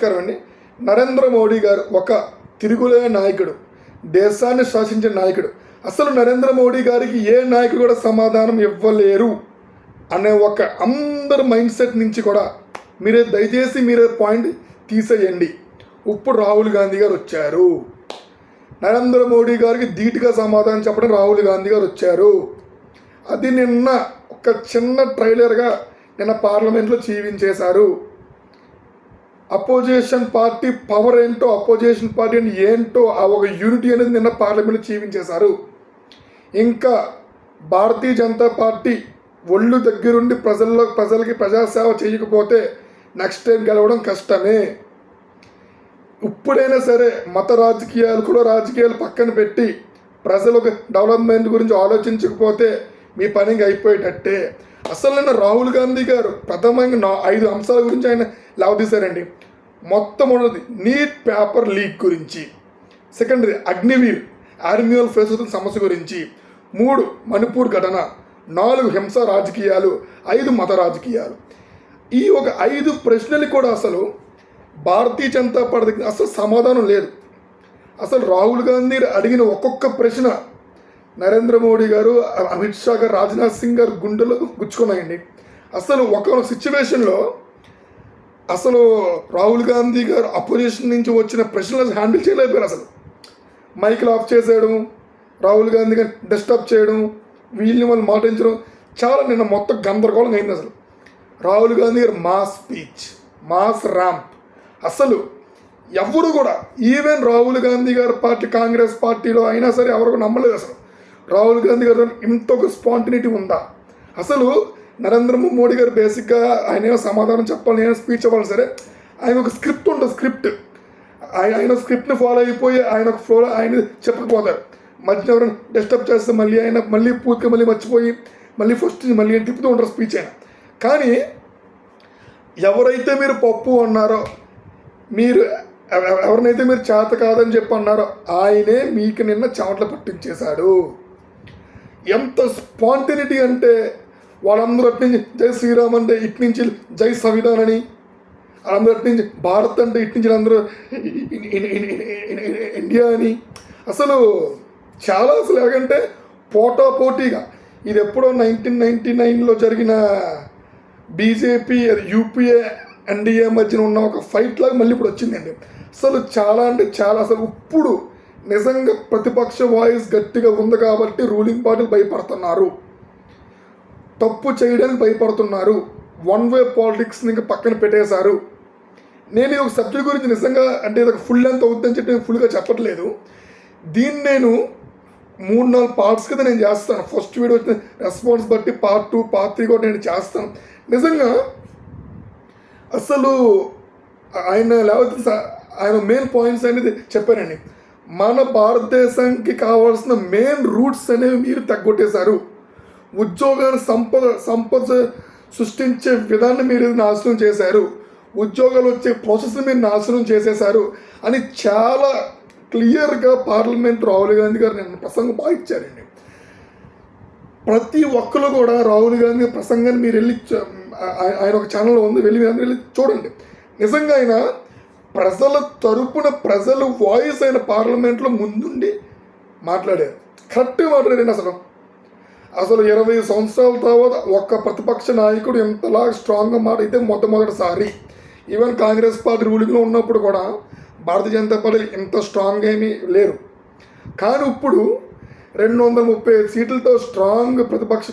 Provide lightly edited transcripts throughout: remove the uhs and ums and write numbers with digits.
నమస్కారం అండి. నరేంద్ర మోడీ గారు ఒక తిరుగులేని నాయకుడు, దేశాన్ని శాసించిన నాయకుడు. అసలు నరేంద్ర మోడీ గారికి ఏ నాయకుడు కూడా సమాధానం ఇవ్వలేరు అనే ఒక అందరి మైండ్ సెట్ నుంచి కూడా దయచేసి పాయింట్ తీసేయండి. ఇప్పుడు రాహుల్ గాంధీ గారు వచ్చారు. నరేంద్ర మోడీ గారికి ధీటుగా సమాధానం చెప్పడం రాహుల్ గాంధీ గారు వచ్చారు. అది నిన్న ఒక చిన్న ట్రైలర్గా నిన్న పార్లమెంట్లో చూపించేశారు. అపోజిషన్ పార్టీ పవర్ ఏంటో, అపోజిషన్ పార్టీ అంటే ఏంటో ఆ ఒక యూనిటీ అనేది నిన్న పార్లమెంట్లో చూపించేశారు. ఇంకా భారతీయ జనతా పార్టీ ఒళ్ళు దగ్గరుండి ప్రజలకి ప్రజాసేవ చేయకపోతే నెక్స్ట్ టైం గెలవడం కష్టమే. ఇప్పుడైనా సరే మత రాజకీయాలు పక్కన పెట్టి ప్రజలకు డెవలప్మెంట్ గురించి ఆలోచించకపోతే మీ పనికి అయిపోయేటట్టే. అసలు నిన్న రాహుల్ గాంధీ గారు ప్రథమంగా 5 అంశాల గురించి ఆయన లేవదీశారండి. మొట్టమొదటిది నీట్ పేపర్ లీక్ గురించి, సెకండ్ది అగ్నివీర్ ఆర్మీఎల్ ఫేస్ అవుతున్న సమస్య గురించి, 3 మణిపూర్ ఘటన, 4 హింస రాజకీయాలు, 5 మత రాజకీయాలు. ఈ ఒక 5 ప్రశ్నలు కూడా అసలు భారతీయ జనతా పార్టీకి అసలు సమాధానం లేదు. అసలు రాహుల్ గాంధీ అడిగిన ఒక్కొక్క ప్రశ్న నరేంద్ర మోడీ గారు, అమిత్ షా గారు, రాజ్నాథ్ సింగ్ గారు గుండెలో గుచ్చుకున్నాయండి. అసలు ఒక సిచ్యువేషన్లో అసలు రాహుల్ గాంధీ గారు అపోజిషన్ నుంచి వచ్చిన ప్రశ్నలు హ్యాండిల్ చేయలేకపోయారు. అసలు మైక్లు ఆఫ్ చేసేయడం, రాహుల్ గాంధీ గారిని డిస్టర్బ్ చేయడం, వీళ్ళని వాళ్ళు మాటించడం, చాలా నిన్న మొత్తం గందరగోళం అయింది. అసలు రాహుల్ గాంధీ గారు మాస్ స్పీచ్, మాస్ ర్యాంప్, అసలు ఎవరు కూడా ఈవెన్ రాహుల్ గాంధీ గారి పార్టీ కాంగ్రెస్ పార్టీలో అయినా సరే ఎవరు నమ్మలేదు. అసలు రాహుల్ గాంధీ గారు ఇంత ఒక స్పాంటినిటీ ఉందా? అసలు నరేంద్ర మోడీ గారు బేసిక్గా ఆయన ఏమో సమాధానం చెప్పాలి, ఏమైనా స్పీచ్ ఇవ్వాలి సరే, ఆయన ఒక స్క్రిప్ట్ ఉంటుంది. ఆయన స్క్రిప్ట్ని ఫాలో అయిపోయి ఆయన ఒక ఫ్లోలో ఆయన చెప్పకపోతారు. మధ్య ఎవరైనా డిస్టర్బ్ చేస్తే మళ్ళీ పూర్తిగా మర్చిపోయి మళ్ళీ ఫస్ట్ మళ్ళీ తిప్పుతూ ఉంటారు స్పీచ్ అయినా. కానీ ఎవరైతే మీరు పప్పు అన్నారో, ఎవరినైతే మీరు చేత కాదని చెప్పి అన్నారో ఆయనే మీకు నిన్న చెమటలు పట్టించేశాడు. ఎంత స్పాంటినిటీ అంటే వాళ్ళందరూ అట్నుంచి జై శ్రీరామ్ అంటే ఇట్నుంచి జై సంవిధాన్ అని, వాళ్ళందరూ అట్నుంచి భారత్ అంటే ఇట్నుంచి అందరూ ఇండియా అని, అసలు చాలా అసలు ఎలాగంటే పోటాపోటీగా ఇది ఎప్పుడో 1999లో జరిగిన బీజేపీ యూపీఏ ఎన్డీఏ మధ్యన ఉన్న ఒక ఫైట్ లాగా మళ్ళీ ఇప్పుడు వచ్చిందండి. అసలు చాలా అంటే చాలా అసలు ఇప్పుడు నిజంగా ప్రతిపక్ష వాయిస్ గట్టిగా ఉంది కాబట్టి రూలింగ్ పార్టీలు భయపడుతున్నారు, తప్పు చేయడానికి భయపడుతున్నారు, వన్ వే పాలిటిక్స్ని ఇంకా పక్కన పెట్టేశారు. నేను ఈ ఒక సబ్జెక్ట్ గురించి నిజంగా అంటే ఇది ఫుల్ లెంత్ అవుతుందని చెప్పి నేను ఫుల్గా చెప్పట్లేదు. దీన్ని నేను 3-4 పార్ట్స్ కింద నేను చేస్తాను. ఫస్ట్ వీడియో వచ్చిన రెస్పాన్స్ బట్టి పార్ట్ 2, పార్ట్ 3 కూడా నేను చేస్తాను. నిజంగా అసలు ఆయన మెయిన్ పాయింట్స్ అనేది చెప్పారండి. మన భారతదేశానికి కావాల్సిన మెయిన్ రూట్స్ అనేవి మీరు తగ్గొట్టేశారు. ఉద్యోగాన్ని సంపద సృష్టించే విధాన్ని మీరు నాశనం చేశారు, ఉద్యోగాలు వచ్చే ప్రాసెస్ని మీరు నాశనం చేసేశారు అని చాలా క్లియర్గా పార్లమెంట్ రాహుల్ గాంధీ గారు నిన్న ప్రసంగం బాగా ఇచ్చారండి. ప్రతి ఒక్కరు కూడా రాహుల్ గాంధీ ప్రసంగాన్ని మీరు వెళ్ళి ఆయన ఒక ఛానల్లో ఉంది, వెళ్ళి చూడండి. నిజంగా ఆయన ప్రజల తరపున ప్రజల వాయిస్ ఆయన పార్లమెంట్లో ముందుండి మాట్లాడారు. కరెక్ట్గా మాట్లాడారండి. అసలు 20 సంవత్సరాల తర్వాత ఒక్క ప్రతిపక్ష నాయకుడు ఎంతలా స్ట్రాంగ్గా మాట్లాడితే మొట్టమొదటిసారి. ఈవెన్ కాంగ్రెస్ పార్టీ రూలింగ్లో ఉన్నప్పుడు కూడా భారతీయ జనతా పార్టీ ఇంత స్ట్రాంగ్ ఏమీ లేరు. కానీ ఇప్పుడు 235 సీట్లతో స్ట్రాంగ్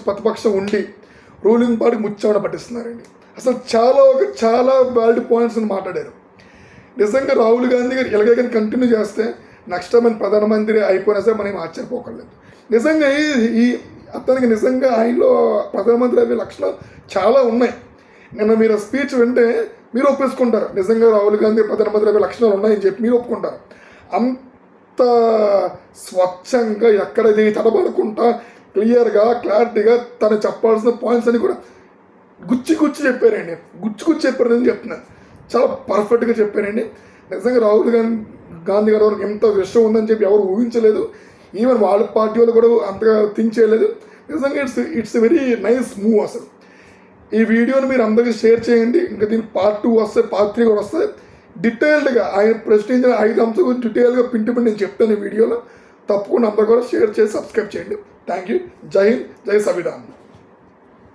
ప్రతిపక్షం ఉండి రూలింగ్ పార్టీ ముచ్చాడ పట్టిస్తున్నారండి. అసలు చాలా వ్యాలిడ్ పాయింట్స్ అని మాట్లాడారు. నిజంగా రాహుల్ గాంధీ గారు ఇలాగే కంటిన్యూ చేస్తే నెక్స్ట్ టైం ఆయన ప్రధానమంత్రి అయిపోయినా సరే మనం ఆశ్చర్యపోకర్లేదు. నిజంగా అతనికి నిజంగా ఆయనలో ప్రధానమంత్రి అయ్యే లక్షణాలు చాలా ఉన్నాయి. నిన్న మీరు స్పీచ్ వింటే మీరు ఒప్పేసుకుంటారు, నిజంగా రాహుల్ గాంధీ ప్రధానమంత్రి అయ్యే లక్షణాలు ఉన్నాయని చెప్పి మీరు ఒప్పుకుంటారు. అంత స్వచ్ఛంగా ఎక్కడది తడబడకుండా క్లియర్గా క్లారిటీగా తను చెప్పాల్సిన పాయింట్స్ అని కూడా గుచ్చి చెప్పారండి. గుచ్చి చెప్పారని చెప్తున్నాను. చాలా పర్ఫెక్ట్గా చెప్పారండి. నిజంగా రాహుల్ గాంధీ గారు ఎంత విషయం ఉందని చెప్పి ఎవరు ఊహించలేదు. ఈవెన్ వాళ్ళ పార్టీ వాళ్ళు కూడా అంతగా థింక్ చేయలేదు. నిజంగా ఇట్స్ వెరీ నైస్ మూవ్. అసలు ఈ వీడియోని మీరు అందరికీ షేర్ చేయండి. ఇంకా దీనికి పార్ట్ 2 వస్తే, పార్ట్ 3 కూడా వస్తుంది. డీటెయిల్డ్గా ఆయన ప్రశ్నించిన 5 అంశాల గురించి డీటెయిల్గా పిండి నేను చెప్తాను ఈ వీడియోలో. తప్పకుండా అందరూ కూడా షేర్ చేసి సబ్స్క్రైబ్ చేయండి. Thank you. జై హింద్, జై సంవిధాన్.